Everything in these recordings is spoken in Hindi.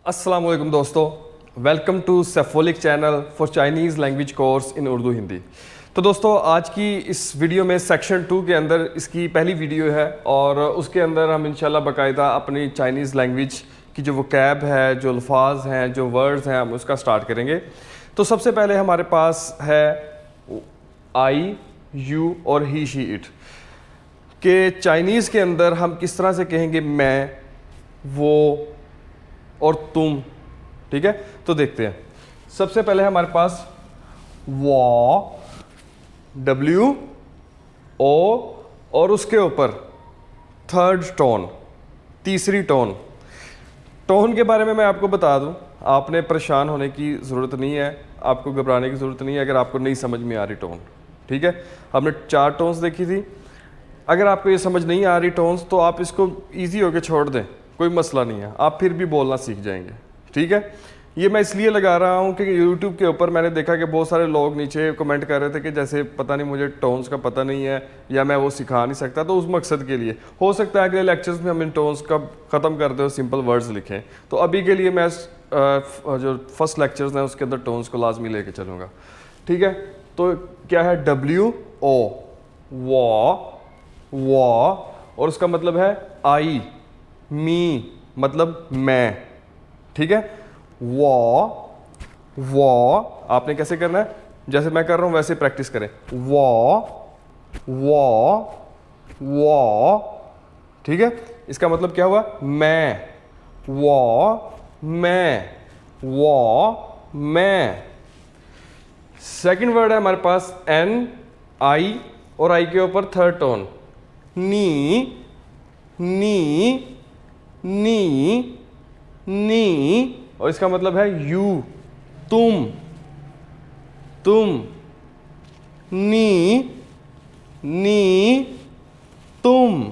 अस्सलाम वालेकुम दोस्तों, वेलकम टू सेफोलिक channel for Chinese language course in Urdu Hindi. तो दोस्तों आज की इस वीडियो में सेक्शन 2 के अंदर इसकी पहली वीडियो है और उसके अंदर हम इंशाल्लाह बाकायदा अपनी चाइनीज़ लैंग्वेज की जो वोकैब है, जो अल्फाज हैं, जो वर्ड्स हैं, हम उसका स्टार्ट करेंगे। तो सबसे पहले हमारे पास है आई, यू और ही, शी, इट के चाइनीज़ के अंदर हम किस तरह से कहेंगे मैं, वो और तुम। ठीक है, तो देखते हैं। सबसे पहले हमारे पास वो, डब्ल्यू ओ और उसके ऊपर थर्ड टोन, तीसरी टोन। टोन के बारे में मैं आपको बता दूं, आपने परेशान होने की ज़रूरत नहीं है, आपको घबराने की ज़रूरत नहीं है अगर आपको नहीं समझ में आ रही टोन। ठीक है, हमने 4 टोन्स देखी थी। अगर आपको ये समझ नहीं आ रही टोन्स तो आप इसको ईजी होकर छोड़ दें, कोई मसला नहीं है, आप फिर भी बोलना सीख जाएंगे। ठीक है, ये मैं इसलिए लगा रहा हूँ कि यूट्यूब के ऊपर मैंने देखा कि बहुत सारे लोग नीचे कमेंट कर रहे थे कि जैसे पता नहीं, मुझे टोन्स का पता नहीं है या मैं वो सिखा नहीं सकता। तो उस मकसद के लिए हो सकता है अगले लेक्चर्स में हम इन टोन्स का ख़त्म कर दें और सिंपल वर्ड्स लिखें। तो अभी के लिए मैं जो फर्स्ट लेक्चर्स हैं उसके अंदर टोन्स को लाजमी लेके चलूँगा। ठीक है, तो क्या है डब्ल्यू ओ, वो और उसका मतलब है आई, मी मतलब मैं। ठीक है, वो आपने कैसे करना है, जैसे मैं कर रहा हूं वैसे प्रैक्टिस करें। वो ठीक है, इसका मतलब क्या हुआ, मैं, वो मैं। सेकंड वर्ड है हमारे पास एन, आई और आई के ऊपर थर्ड टोन नी, और इसका मतलब है यू, तुम, नी, तुम,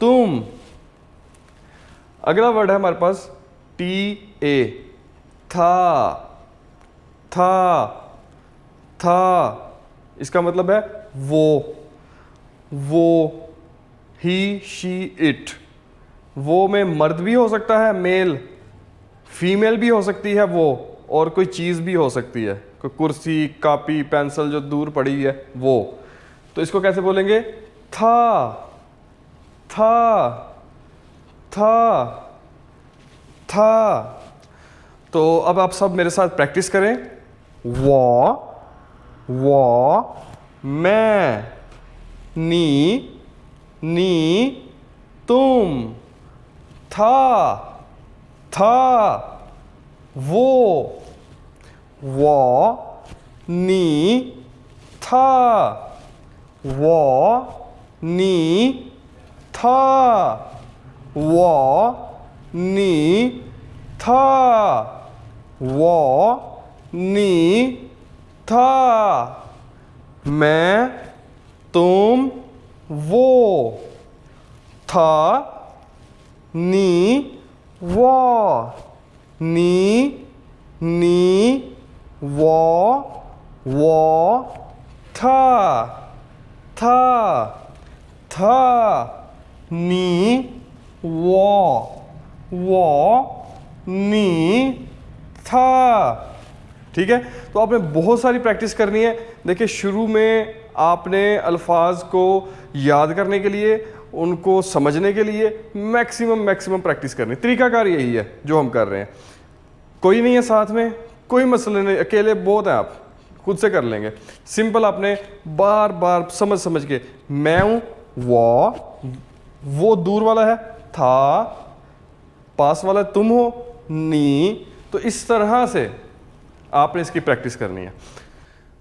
तुम। अगला वर्ड है हमारे पास टी ए, था। इसका मतलब है वो, ही, शी, इट। वो में मर्द भी हो सकता है, मेल, फीमेल भी हो सकती है वो, और कोई चीज़ भी हो सकती है, कोई कुर्सी, कॉपी, पेंसिल जो दूर पड़ी है वो। तो इसको कैसे बोलेंगे, था। तो अब आप सब मेरे साथ प्रैक्टिस करें। वो मैं, नी, तुम, था, वो, नी, था, मैं, तुम, वो, था, नी, वो, था। ठीक है, तो आपने बहुत सारी प्रैक्टिस करनी है। देखिए, शुरू में आपने अल्फाज को याद करने के लिए, उनको समझने के लिए मैक्सिमम प्रैक्टिस करनी। तरीकाकार यही है जो हम कर रहे हैं। कोई नहीं है साथ में, कोई मसला नहीं, अकेले बहुत हैं, आप खुद से कर लेंगे। सिंपल आपने बार बार समझ के, मैं हूं, वो दूर वाला है, था, पास वाला तुम हो, नी। तो इस तरह से आपने इसकी प्रैक्टिस करनी है।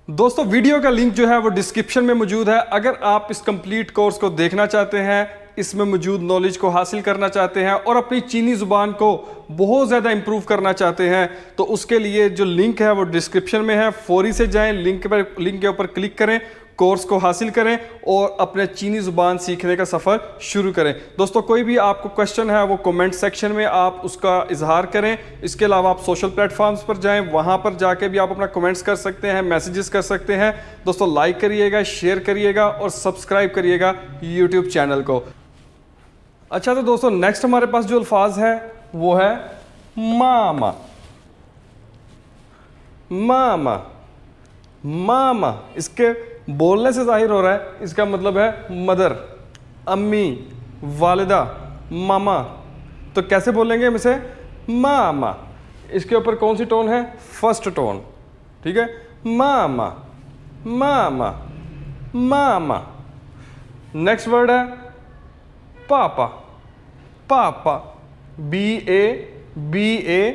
दोस्तों, वीडियो का लिंक जो है वो डिस्क्रिप्शन में मौजूद है। अगर आप इस कंप्लीट कोर्स को देखना चाहते हैं, इसमें मौजूद नॉलेज को हासिल करना चाहते हैं और अपनी चीनी ज़ुबान को बहुत ज़्यादा इंप्रूव करना चाहते हैं, तो उसके लिए जो लिंक है वो डिस्क्रिप्शन में है। फौरी से जाएं, लिंक के ऊपर क्लिक करें, कोर्स को हासिल करें और अपने चीनी ज़ुबान सीखने का सफ़र शुरू करें। दोस्तों, कोई भी आपको क्वेश्चन है वो कमेंट सेक्शन में आप उसका इजहार करें। इसके अलावा आप सोशल प्लेटफॉर्म्स पर जाएं, वहाँ पर जाके भी आप अपना कमेंट्स कर सकते हैं, मैसेजेस कर सकते हैं। दोस्तों, लाइक करिएगा, शेयर करिएगा और सब्सक्राइब करिएगा यूट्यूब चैनल को। अच्छा तो दोस्तों नेक्स्ट हमारे पास जो अल्फाज है वो है मामा। मामा, मामा इसके बोलने से जाहिर हो रहा है इसका मतलब है मदर, अम्मी, वालिदा, मामा। तो कैसे बोलेंगे हम इसे? मामा। इसके ऊपर कौन सी टोन है? फर्स्ट टोन, ठीक है। मामा, मामा, मामा। नेक्स्ट वर्ड है पापा। पापा, बी ए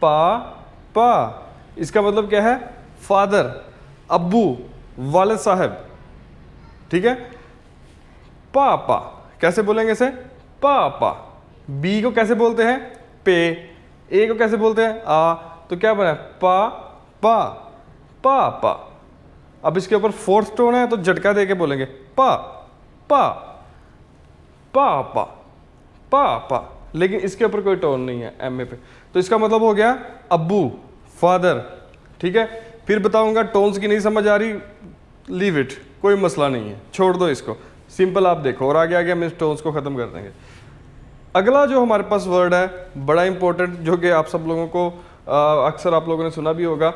पा पा। इसका मतलब क्या है? फादर, अब्बू, वालिद साहब, ठीक है। पापा कैसे बोलेंगे इसे? पापा। बी को कैसे बोलते हैं? पे। ए को कैसे बोलते हैं? आ। तो क्या बना? पा पा, पापा। अब इसके ऊपर फोर्थ टोन है तो झटका दे के बोलेंगे पा पा, पापा, पापा। लेकिन इसके ऊपर कोई टोन नहीं है एम ए पे, तो इसका मतलब हो गया अब्बू, फादर, ठीक है। फिर बताऊंगा टोन्स की नहीं समझ आ रही, लीव इट, कोई मसला नहीं है, छोड़ दो इसको, सिंपल आप देखो और आगे आगे हम इस टोन्स को ख़त्म कर देंगे। अगला जो हमारे पास वर्ड है बड़ा इंपॉर्टेंट, जो कि आप सब लोगों को अक्सर आप लोगों ने सुना भी होगा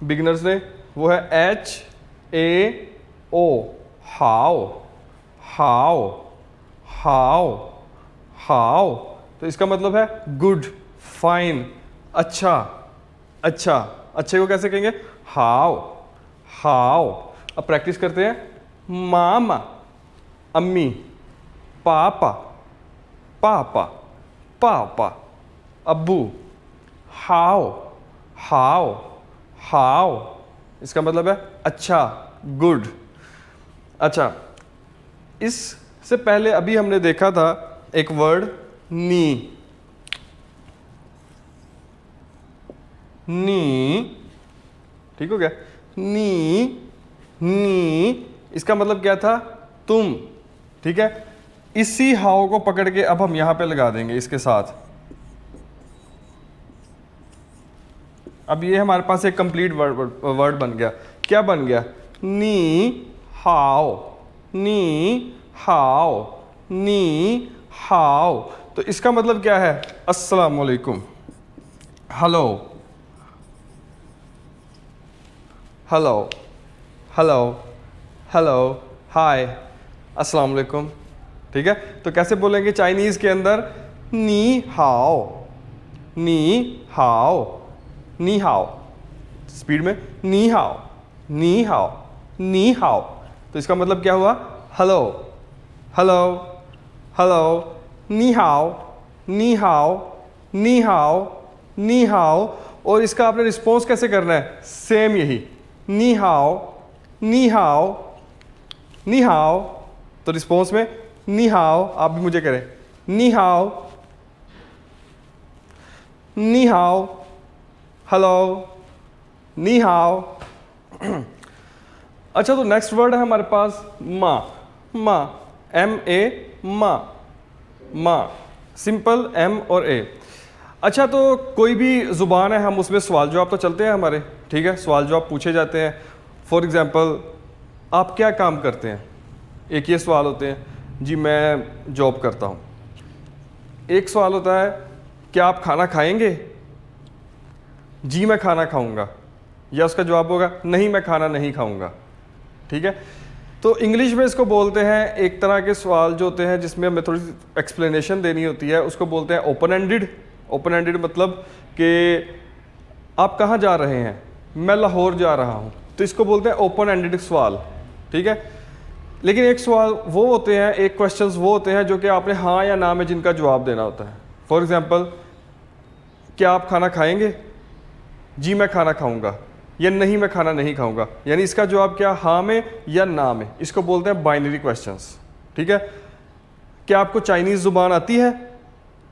बिगनर्स ने, वो है HAO, how. How, how, how. तो इसका मतलब है गुड, फाइन, अच्छा, अच्छा। अच्छे को कैसे कहेंगे? How, how. अब प्रैक्टिस करते हैं। मामा, अम्मी, पापा, पापा, पापा, अब्बू। How, how, how. इसका मतलब है अच्छा, गुड। अच्छा, इससे पहले अभी हमने देखा था एक वर्ड नी। नी, ठीक हो गया? नी, नी। इसका मतलब क्या था? तुम, ठीक है। इसी हाउ को पकड़ के अब हम यहां पे लगा देंगे इसके साथ। अब ये हमारे पास एक कंप्लीट वर्ड बन गया। क्या बन गया? नी हाउ, नी हाउ, नी हाउ। तो इसका मतलब क्या है? अस्सलाम वालेकुम, hello, hello, hello, hello, hi, अस्सलाम वालेकुम, ठीक है। तो कैसे बोलेंगे चाइनीज़ के अंदर? नी हाओ, नी हाओ, नी हाओ। स्पीड में नी हाओ, नी हाओ, नी हाओ। तो इसका मतलब क्या हुआ? हेलो, हेलो, हेलो, नी हाओ, नी हाओ, नी हाओ, नी हाओ। और इसका आपने रिस्पॉन्स कैसे करना है? सेम यही, नी हाओ, नी हाओ, नी हाओ। तो रिस्पॉन्स में नी हाओ, आप भी मुझे करें, नी हाओ, नी हाओ, हेलो, नी हाओ। अच्छा, तो नेक्स्ट वर्ड है हमारे पास माँ। माँ, MA, माँ, माँ। सिंपल M और A। अच्छा, तो कोई भी ज़ुबान है, हम उसमें सवाल जवाब तो चलते हैं हमारे, ठीक है। सवाल जवाब पूछे जाते हैं। फॉर एग्ज़ाम्पल, आप क्या काम करते हैं? एक ये सवाल होते हैं, जी मैं जॉब करता हूँ। एक सवाल होता है, क्या आप खाना खाएंगे? जी मैं खाना खाऊंगा। या उसका जवाब होगा, नहीं मैं खाना नहीं खाऊंगा, ठीक है। तो इंग्लिश में इसको बोलते हैं, एक तरह के सवाल जो होते हैं जिसमें हमें थोड़ी सी एक्सप्लेनेशन देनी होती है, उसको बोलते हैं ओपन एंडेड। ओपन एंडेड मतलब कि आप कहाँ जा रहे हैं? मैं लाहौर जा रहा हूँ। तो इसको बोलते हैं ओपन एंडेड सवाल, ठीक है। लेकिन एक सवाल वो होते हैं, एक क्वेश्चंस वो होते हैं जो कि आपने हाँ या ना में जिनका जवाब देना होता है। फॉर एग्जांपल, क्या आप खाना खाएंगे? जी मैं खाना खाऊंगा, या नहीं मैं खाना नहीं खाऊंगा। यानी इसका जवाब क्या? हाँ में या ना में। इसको बोलते हैं बाइनरी क्वेश्चंस, ठीक है। क्या आपको चाइनीज़ ज़ुबान आती है?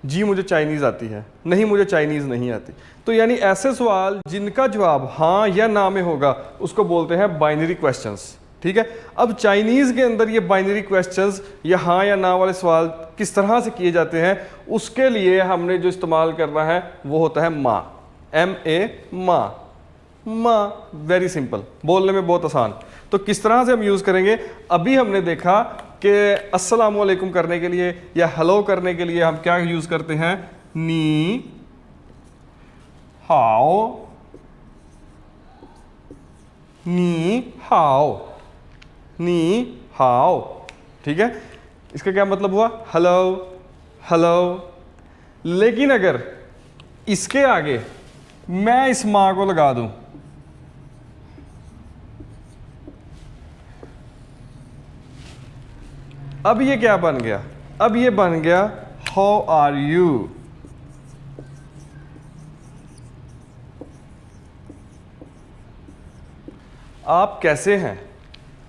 जी मुझे चाइनीज़ आती है, नहीं मुझे चाइनीज़ नहीं आती। तो यानी ऐसे सवाल जिनका जवाब हाँ या ना में होगा उसको बोलते हैं बाइनरी क्वेश्चंस, ठीक है। अब चाइनीज़ के अंदर ये बाइनरी क्वेश्चंस या हाँ या ना वाले सवाल किस तरह से किए जाते हैं, उसके लिए हमने जो इस्तेमाल करना है वो होता है माँ, MA, माँ। माँ, वेरी सिंपल, बोलने में बहुत आसान। तो किस तरह से हम यूज़ करेंगे? अभी हमने देखा कि अस्सलाम वालेकुम करने के लिए या हेलो करने के लिए हम क्या यूज़ करते हैं, नी हाओ, नी हाओ, नी हाओ। ठीक है, इसका क्या मतलब हुआ, हेलो हेलो। लेकिन अगर इसके आगे मैं इस माँ को लगा दूं, अब ये क्या बन गया, अब ये बन गया हाउ आर यू। आप कैसे हैं,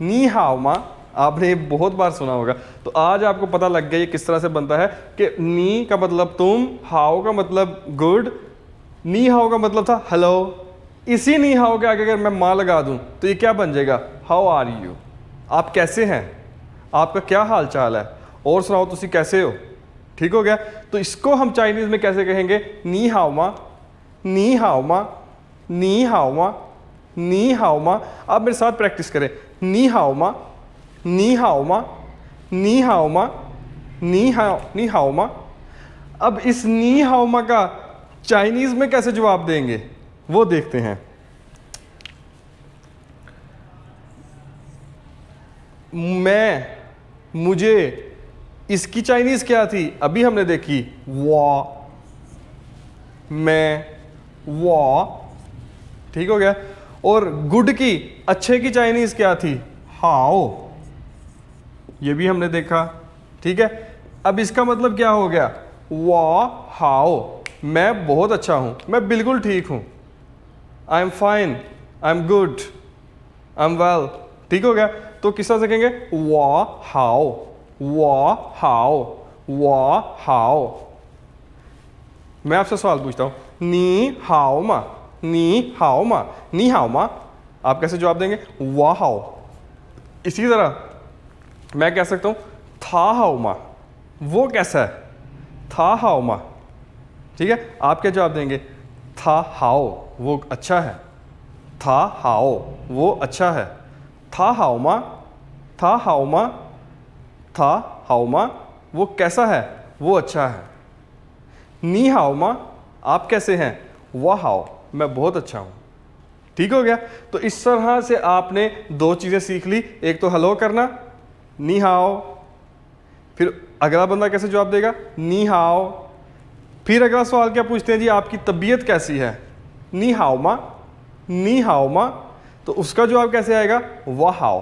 नी हाओ मा, आपने बहुत बार सुना होगा। तो आज आपको पता लग गया ये किस तरह से बनता है कि नी का मतलब तुम, हाओ का मतलब गुड, नी हाओ का मतलब था हेलो। इसी नी हाओ के आगे अगर मैं माँ लगा दूं तो ये क्या बन जाएगा, हाउ आर यू, आप कैसे हैं, आपका क्या हाल चाल है, और सुनाओ तुसी कैसे हो। ठीक हो गया। तो इसको हम चाइनीज़ में कैसे कहेंगे, नी हाओ मा, नी हाओ मा, नी हाओ मा, नी हाओ मा। आप मेरे साथ प्रैक्टिस करें, नी हाओ मा, नी हाओ मा, नी हाओ मा, नी हाओ मा। अब इस नी हाओ मा का चाइनीज़ में कैसे जवाब देंगे वो देखते हैं। मैं, मुझे, इसकी चाइनीज़ क्या थी अभी हमने देखी, वो, मैं, वो। ठीक हो गया। और गुड की, अच्छे की चाइनीज़ क्या थी, हाओ, ये भी हमने देखा। ठीक है, अब इसका मतलब क्या हो गया, वो हाओ, मैं बहुत अच्छा हूं, मैं बिल्कुल ठीक हूं, I am fine, I am good, I am well. ठीक हो गया। तो किस तरह से कहेंगे, वो हाओ, वो हाओ, वो हाओ। मैं आपसे सवाल पूछता हूं, नी हाओ मा, नी हाओ मा, नी हाओ मा, आप कैसे जवाब देंगे, वो हाओ। इसी तरह मैं कह सकता हूं, था हाओ मा, वो कैसा है, था हाओ मा। ठीक है, आप क्या जवाब देंगे, था हाओ, वो अच्छा है, था हाओ, वो अच्छा है, था हाओ मा, था हाओ मा, था हाओ मा, वो कैसा है, वो अच्छा है। नी हाओ मा, आप कैसे हैं, वाह हाओ, मैं बहुत अच्छा हूं। ठीक हो गया। तो इस तरह से आपने दो चीजें सीख ली, एक तो हेलो करना, नी हाओ, फिर अगला बंदा कैसे जवाब देगा, नी हाओ। फिर अगला सवाल क्या पूछते हैं जी, आपकी तबीयत कैसी है, नी हाओ मा, नी हाओ मा। तो उसका जवाब कैसे आएगा, वाह हाओ,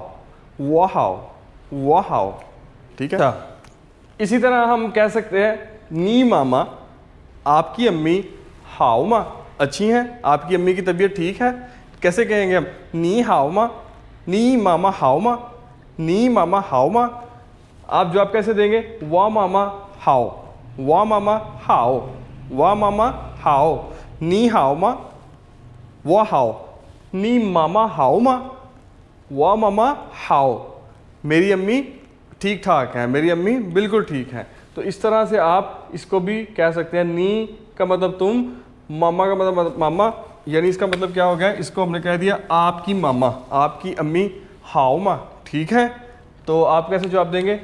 वाह हाओ, वाह हाओ। ठीक है। इसी तरह हम कह सकते हैं, नी मामा, आपकी अम्मी, हाओ मा, अच्छी हैं, आपकी अम्मी की तबीयत ठीक है। कैसे कहेंगे हम, नी हाओ मा, नी मामा हाओ मा, नी मामा हाओ मा। आप जवाब कैसे देंगे, वाह मामा हाओ, वाह मामा हाओ, वाह मामा हाओ, नी हाओ मा, वाह हाओ, नी मामा हाओ मा, वाह मामा हाओ। मेरी अम्मी ठीक ठाक हैं, मेरी अम्मी बिल्कुल ठीक हैं। तो इस तरह से आप इसको भी कह सकते हैं, नी का मतलब तुम, मामा का मतलब मामा, यानी इसका मतलब क्या हो गया, इसको हमने कह दिया आपकी मामा, आपकी अम्मी, हाओ मा, ठीक है। तो आप कैसे जवाब देंगे,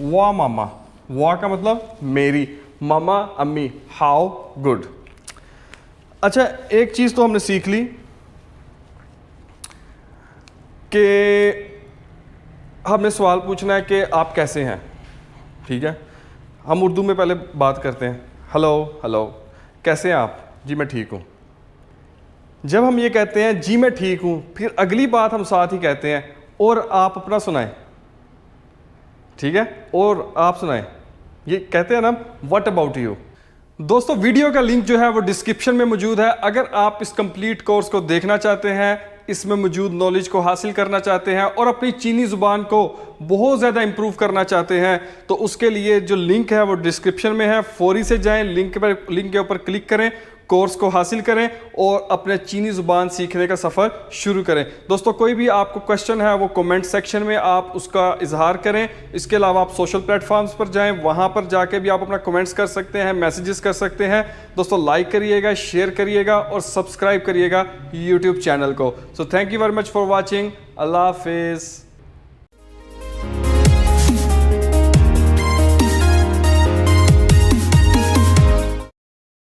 वाह मामा, वाह का मतलब मेरी, मामा अम्मी, हाउ गुड। अच्छा, एक चीज़ तो हमने सीख ली कि हमने सवाल पूछना है कि आप कैसे हैं। ठीक है, हम उर्दू में पहले बात करते हैं, हेलो हेलो, कैसे हैं आप, जी मैं ठीक हूँ। जब हम ये कहते हैं जी मैं ठीक हूँ, फिर अगली बात हम साथ ही कहते हैं, और आप अपना सुनाएं। ठीक है, और आप सुनाएं, ये कहते हैं ना व्हाट अबाउट यू। दोस्तों, वीडियो का लिंक जो है वो डिस्क्रिप्शन में मौजूद है। अगर आप इस कंप्लीट कोर्स को देखना चाहते हैं, इसमें मौजूद नॉलेज को हासिल करना चाहते हैं और अपनी चीनी ज़ुबान को बहुत ज़्यादा इंप्रूव करना चाहते हैं, तो उसके लिए जो लिंक है वो डिस्क्रिप्शन में है। फौरी से जाएं, लिंक के ऊपर क्लिक करें, कोर्स को हासिल करें और अपने चीनी ज़ुबान सीखने का सफ़र शुरू करें। दोस्तों, कोई भी आपको क्वेश्चन है वो कमेंट सेक्शन में आप उसका इजहार करें। इसके अलावा आप सोशल प्लेटफॉर्म्स पर जाएं, वहाँ पर जाके भी आप अपना कमेंट्स कर सकते हैं, मैसेजेस कर सकते हैं। दोस्तों, लाइक करिएगा, शेयर करिएगा और सब्सक्राइब करिएगा यूट्यूब चैनल को। So thank you very much for watching. अल्लाह हाफिज़।